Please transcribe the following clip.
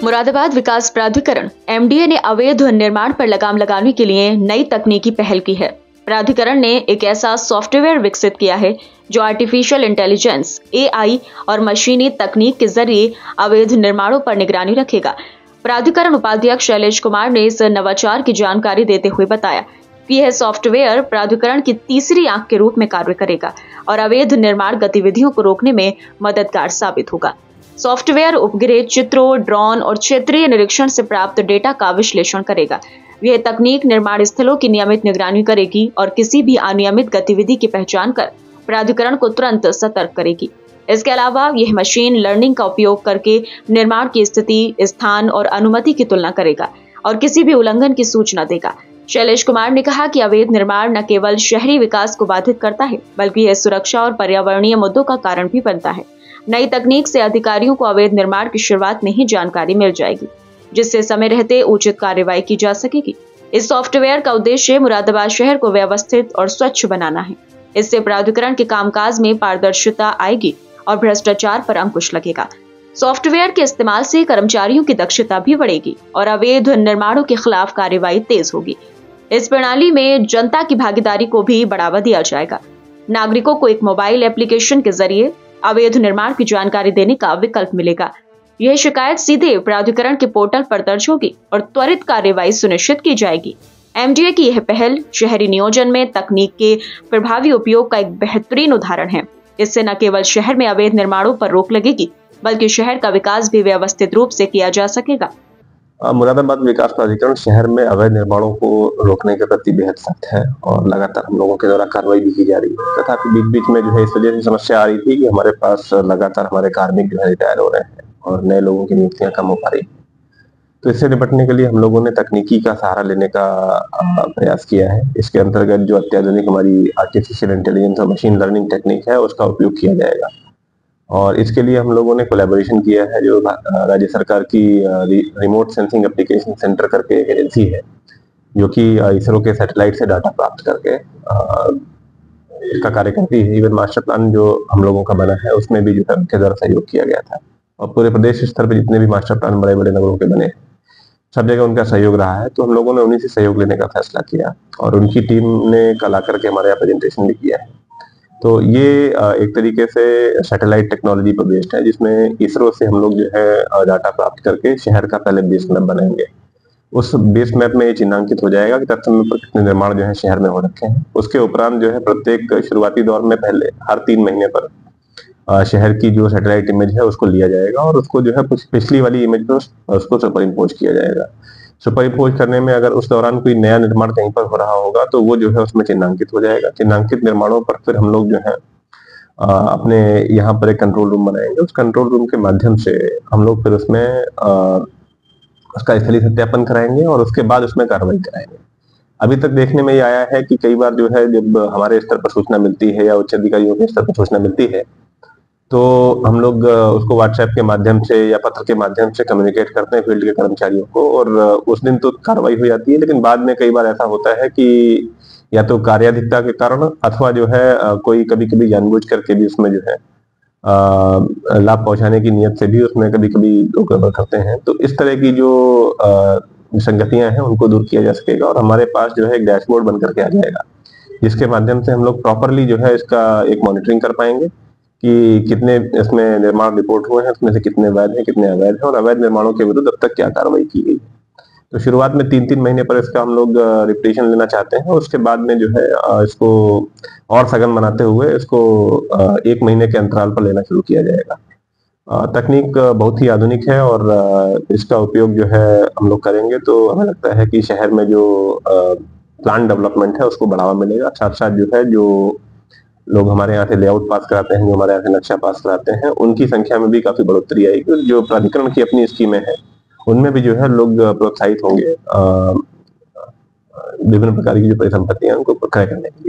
मुरादाबाद विकास प्राधिकरण (एमडीए) ने अवैध निर्माण पर लगाम लगाने के लिए नई तकनीकी पहल की है। प्राधिकरण ने एक ऐसा सॉफ्टवेयर विकसित किया है जो आर्टिफिशियल इंटेलिजेंस (एआई) और मशीनी तकनीक के जरिए अवैध निर्माणों पर निगरानी रखेगा। प्राधिकरण उपाध्यक्ष शैलेश कुमार ने इस नवाचार की जानकारी देते हुए बताया कि यह सॉफ्टवेयर प्राधिकरण की तीसरी आंख के रूप में कार्य करेगा और अवैध निर्माण गतिविधियों को रोकने में मददगार साबित होगा। सॉफ्टवेयर उपग्रह चित्रों, ड्रोन और क्षेत्रीय निरीक्षण से प्राप्त डेटा का विश्लेषण करेगा। यह तकनीक निर्माण स्थलों की नियमित निगरानी करेगी और किसी भी अनियमित गतिविधि की पहचान कर प्राधिकरण को तुरंत सतर्क करेगी। इसके अलावा यह मशीन लर्निंग का उपयोग करके निर्माण की स्थिति, स्थान और अनुमति की तुलना करेगा और किसी भी उल्लंघन की सूचना देगा। शैलेश कुमार ने कहा कि अवैध निर्माण न केवल शहरी विकास को बाधित करता है, बल्कि यह सुरक्षा और पर्यावरणीय मुद्दों का कारण भी बनता है। नई तकनीक से अधिकारियों को अवैध निर्माण की शुरुआत में ही जानकारी मिल जाएगी, जिससे समय रहते उचित कार्रवाई की जा सकेगी। इस सॉफ्टवेयर का उद्देश्य मुरादाबाद शहर को व्यवस्थित और स्वच्छ बनाना है। इससे प्राधिकरण के कामकाज में पारदर्शिता आएगी और भ्रष्टाचार पर अंकुश लगेगा। सॉफ्टवेयर के इस्तेमाल से कर्मचारियों की दक्षता भी बढ़ेगी और अवैध निर्माणों के खिलाफ कार्रवाई तेज होगी। इस प्रणाली में जनता की भागीदारी को भी बढ़ावा दिया जाएगा। नागरिकों को एक मोबाइल एप्लीकेशन के जरिए अवैध निर्माण की जानकारी देने का विकल्प मिलेगा। यह शिकायत सीधे प्राधिकरण के पोर्टल पर दर्ज होगी और त्वरित कार्रवाई सुनिश्चित की जाएगी। एमडीए की यह पहल शहरी नियोजन में तकनीक के प्रभावी उपयोग का एक बेहतरीन उदाहरण है। इससे न केवल शहर में अवैध निर्माणों पर रोक लगेगी, बल्कि शहर का विकास भी व्यवस्थित रूप से किया जा सकेगा। मुरादाबाद विकास प्राधिकरण शहर में अवैध निर्माणों को रोकने के प्रति बेहद सख्त है और लगातार हम लोगों के द्वारा कार्रवाई भी की जा रही है। तथापि बीच बीच में जो है इस वजह से समस्या आ रही थी कि हमारे पास लगातार हमारे कार्मिक जो है रिटायर हो रहे हैं और नए लोगों की नियुक्तियां कम हो पा रही। तो इससे निपटने के लिए हम लोगों ने तकनीकी का सहारा लेने का प्रयास किया है। इसके अंतर्गत जो अत्याधुनिक हमारी आर्टिफिशियल इंटेलिजेंस और मशीन लर्निंग टेक्निक है उसका उपयोग किया जाएगा और इसके लिए हम लोगों ने कोलैबोरेशन किया है जो राज्य सरकार की रिमोट सेंसिंग एप्लीकेशन सेंटर करके एक एजेंसी है जो कि इसरो के सैटेलाइट से डाटा प्राप्त करके इसका कार्य करती है। इवन मास्टर प्लान जो हम लोगों का बना है उसमें भी जो है उनके द्वारा सहयोग किया गया था और पूरे प्रदेश स्तर पर जितने भी मास्टर प्लान बड़े बड़े नगरों के बने हैं सब जगह उनका सहयोग रहा है। तो हम लोगों ने उन्हीं से सहयोग लेने का फैसला किया और उनकी टीम ने कल आकर के हमारे यहाँ प्रेजेंटेशन भी किया है। तो ये एक तरीके से सैटेलाइट टेक्नोलॉजी पर बेस्ड है जिसमें इसरो से हम लोग जो है डाटा प्राप्त करके शहर का पहले बेस मैप बनाएंगे। उस बेस मैप में ये चिन्हांकित हो जाएगा कि तत्समय पर कितने निर्माण जो है शहर में हो रखे हैं। उसके उपरांत जो है प्रत्येक शुरुआती दौर में पहले हर 3 महीने पर शहर की जो सैटेलाइट इमेज है उसको लिया जाएगा और उसको जो है कुछ पिछली वाली इमेज पर उसको सुपर इम्पोज किया जाएगा। सुपर इम्पोज करने में अगर उस दौरान कोई नया निर्माण कहीं पर हो रहा होगा तो वो जो है उसमें चिन्हांकित हो जाएगा। चिन्हांकित निर्माणों पर फिर हम लोग जो है अपने यहाँ पर एक कंट्रोल रूम बनाएंगे। उस कंट्रोल रूम के माध्यम से हम लोग फिर उसमें उसका स्थलीय सत्यापन कराएंगे और उसके बाद उसमें कार्रवाई कराएंगे। अभी तक देखने में ये आया है कि कई बार जो है जब हमारे स्तर पर सूचना मिलती है या उच्च अधिकारियों के स्तर पर सूचना मिलती है तो हम लोग उसको व्हाट्सएप के माध्यम से या पत्र के माध्यम से कम्युनिकेट करते हैं फील्ड के कर्मचारियों को और उस दिन तो कार्रवाई हो जाती है। लेकिन बाद में कई बार ऐसा होता है कि या तो कार्याधिकता के कारण अथवा जो है कोई कभी कभी जानबूझ करके भी उसमें जो है लाभ पहुंचाने की नियत से भी उसमें कभी कभी लोग गड़बड़ करते हैं। तो इस तरह की जो विसंगतियां हैं उनको दूर किया जा सकेगा और हमारे पास जो है एक डैशबोर्ड बन करके आ जाएगा जिसके माध्यम से हम लोग प्रॉपरली जो है इसका एक मॉनिटरिंग कर पाएंगे कि कितने इसमें निर्माण रिपोर्ट हुए हैं, उसमें से कितने वैध हैं, कितने अवैध हैं और अवैध निर्माणों के विरुद्ध अब तक क्या कार्रवाई की गई। तो शुरुआत में 3-3 महीने पर इसका हम लोग रिप्रेशन लेना चाहते हैं। उसके बाद में जो है इसको और सघन बनाते हुए इसको 1 महीने के अंतराल पर लेना शुरू किया जाएगा। तकनीक बहुत ही आधुनिक है और इसका उपयोग जो है हम लोग करेंगे तो हमें लगता है कि शहर में जो प्लान डेवलपमेंट है उसको बढ़ावा मिलेगा। साथ साथ जो है जो लोग हमारे यहाँ से लेआउट पास कराते हैं, जो हमारे यहाँ से नक्शा पास कराते हैं, उनकी संख्या में भी काफी बढ़ोतरी आएगी। जो प्राधिकरण की अपनी स्कीमें हैं उनमें भी जो है लोग प्रोत्साहित होंगे विभिन्न प्रकार की जो परिसंपत्तियां उनको क्रय करने के लिए।